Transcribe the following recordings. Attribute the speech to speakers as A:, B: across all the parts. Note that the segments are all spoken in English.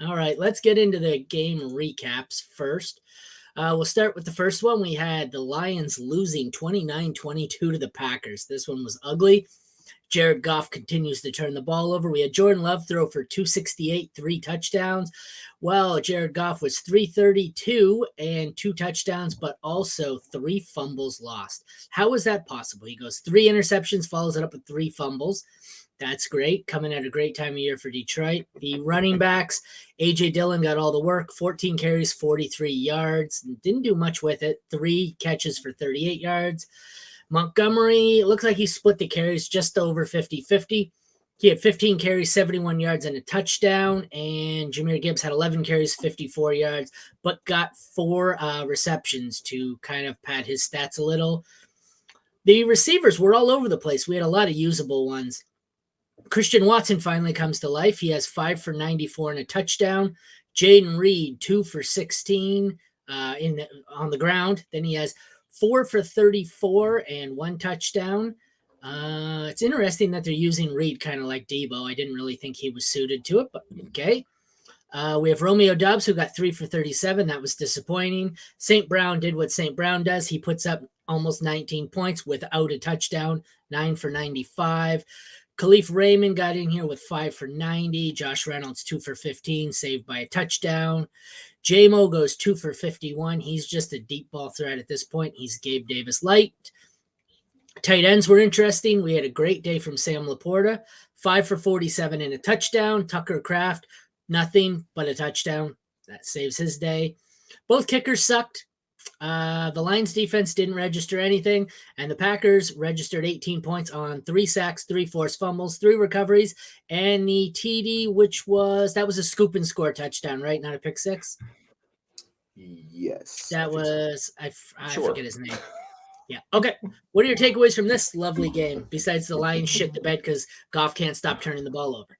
A: All right, let's get into the game recaps first. We'll start with the first one. We had the Lions losing 29-22 to the Packers. This one was ugly. Jared Goff continues to turn the ball over. We had Jordan Love throw for 268, 3 touchdowns. Well, Jared Goff was 332 and 2 touchdowns, but also 3 fumbles lost. How is that possible? He goes 3 interceptions, follows it up with 3 fumbles. That's great. Coming at a great time of year for Detroit. The running backs, A.J. Dillon got all the work, 14 carries, 43 yards. Didn't do much with it. 3 catches for 38 yards. Montgomery, it looks like he split the carries just over 50-50. He had 15 carries, 71 yards, and a touchdown. And Jahmyr Gibbs had 11 carries, 54 yards, but got 4 receptions to kind of pad his stats a little. The receivers were all over the place. We had a lot of usable ones. Christian Watson finally comes to life. He has 5 for 94 and a touchdown. Jaden Reed, 2 for 16 on the ground. Then he has 4 for 34 and 1 touchdown. It's interesting that they're using Reed kind of like Debo. I didn't really think he was suited to it, but okay. We have Romeo Doubs, who got 3 for 37. That was disappointing. St. Brown did what St. Brown does. He puts up almost 19 points without a touchdown, 9 for 95. Khalif Raymond got in here with 5 for 90. Josh Reynolds, 2 for 15, saved by a touchdown. J-Mo goes 2 for 51. He's just a deep ball threat at this point. He's Gabe Davis light. Tight ends were interesting. We had a great day from Sam Laporta, 5 for 47 and a touchdown. Tucker Kraft, nothing but a touchdown. That saves his day. Both kickers sucked. The Lions defense didn't register anything, and the Packers registered 18 points on 3 sacks, 3 forced fumbles, 3 recoveries, and the TD, that was a scoop and score touchdown, right? Not a pick six?
B: Yes.
A: That was, I forget his name. Yeah. Okay. What are your takeaways from this lovely game besides the Lions shit the bed because Goff can't stop turning the ball over?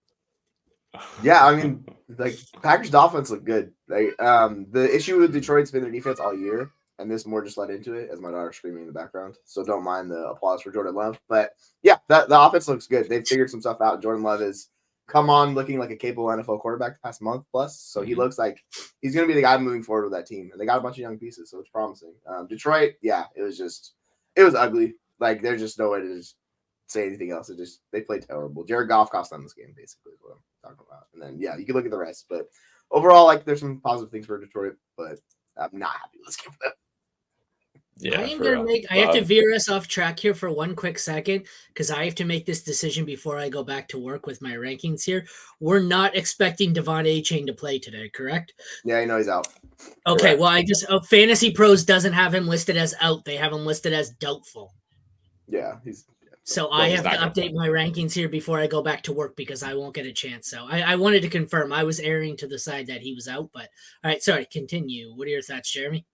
B: Yeah, I mean, like Packers' offense looked good. Like the issue with Detroit's been their defense all year, and this more just led into it as my daughter's screaming in the background. So don't mind the applause for Jordan Love. But yeah, the offense looks good. They've figured some stuff out. Jordan Love is come on looking like a capable NFL quarterback the past month plus. So he looks like he's going to be the guy moving forward with that team. And they got a bunch of young pieces, so it's promising. Detroit, yeah, it was ugly. Like there's just no way to just say anything else. They played terrible. Jared Goff cost them this game, basically, is what I'm talking about. And then yeah, you can look at the rest. But overall, like there's some positive things for Detroit, but I'm not happy with this game for them.
A: Yeah, I have to veer us off track here for one quick second because I have to make this decision before I go back to work with my rankings here. We're not expecting Devon Achane to play today, correct?
B: Yeah, I know he's out.
A: Okay, correct. Well, Fantasy Pros doesn't have him listed as out. They have him listed as doubtful.
B: Yeah,
A: So I have to update my rankings here before I go back to work because I won't get a chance. So I wanted to confirm. I was erring to the side that he was out, but all right, sorry, continue. What are your thoughts, Jeremy?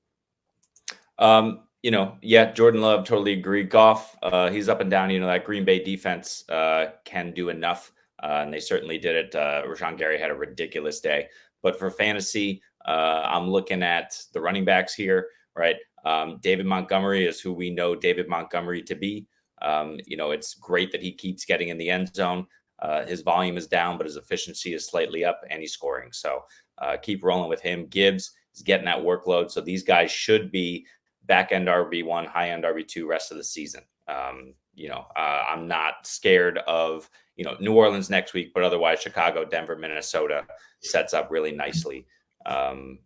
C: Jordan Love, totally agree. Goff, he's up and down. That Green Bay defense can do enough, and they certainly did it. Rashawn Gary had a ridiculous day. But for fantasy, I'm looking at the running backs here, right? David Montgomery is who we know David Montgomery to be. It's great that he keeps getting in the end zone. His volume is down, but his efficiency is slightly up, and he's scoring. So keep rolling with him. Gibbs is getting that workload. So these guys should be back-end RB1, high-end RB2 rest of the season. I'm not scared of, New Orleans next week, but otherwise Chicago, Denver, Minnesota sets up really nicely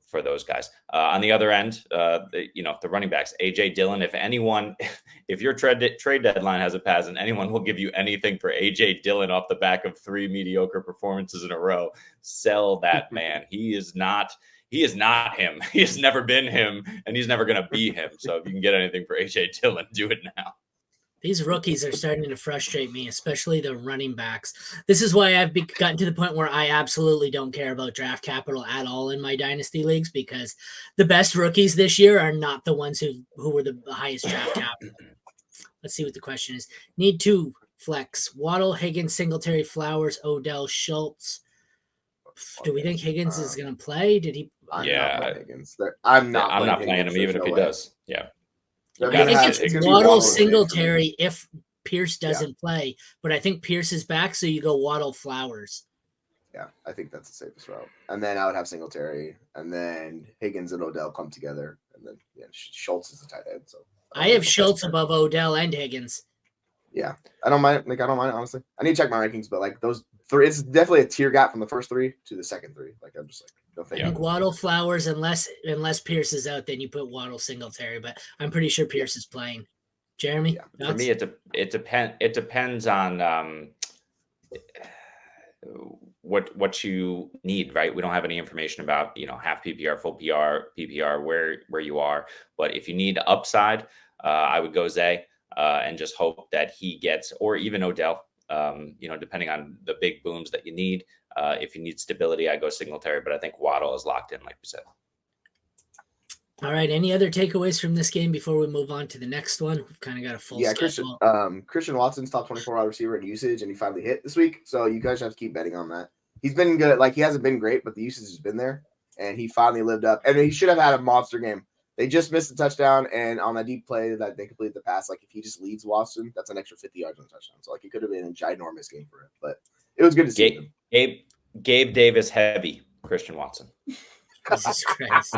C: for those guys. On the other end, the running backs, A.J. Dillon, if your trade deadline hasn't passed and anyone will give you anything for A.J. Dillon off the back of 3 mediocre performances in a row, sell that man. He is not him. He has never been him, and he's never going to be him. So if you can get anything for A.J. Dillon, do it now.
A: These rookies are starting to frustrate me, especially the running backs. This is why I've gotten to the point where I absolutely don't care about draft capital at all in my dynasty leagues because the best rookies this year are not the ones who were the highest draft capital. Let's see what the question is. Need 2 flex. Waddle, Higgins, Singletary, Flowers, Odell, Schultz. Do we think Higgins is going to play? Did he?
B: I'm not
C: playing him even if he does. Yeah.
A: I think it's Waddle, Singletary if Pierce doesn't play, but I think Pierce is back, so you go Waddle, Flowers.
B: Yeah, I think that's the safest route. And then I would have Singletary, and then Higgins and Odell come together, and then Schultz is a tight end. So
A: I have Schultz above Odell and Higgins.
B: Yeah, I don't mind. Like I don't mind honestly. I need to check my rankings, but like those three, it's definitely a tier gap from the first three to the second three. Like I'm just like, no thank
A: I think
B: you.
A: Waddle, Flowers, unless Pierce is out, then you put Waddle, Singletary. But I'm pretty sure Pierce is playing. Jeremy,
C: For me, it depends on what you need, right? We don't have any information about half PPR, full PPR, where you are. But if you need upside, I would go Zay and just hope that he gets, or even Odell. Depending on the big booms that you need. If you need stability, I go Singletary, but I think Waddle is locked in, like we said.
A: All right. Any other takeaways from this game before we move on to the next one? We've kind of got a full schedule.
B: Christian Watson's top 24 wide receiver in usage, and he finally hit this week. So you guys have to keep betting on that. He's been good. Like he hasn't been great, but the usage has been there, and he finally lived up. And he should have had a monster game. They just missed a touchdown, and on that deep play that they completed the pass, like if he just leads Watson, that's an extra 50 yards on the touchdown. So like it could have been a ginormous game for him, but it was good to see him.
C: Gabe Davis heavy, Christian Watson.
A: Jesus Christ.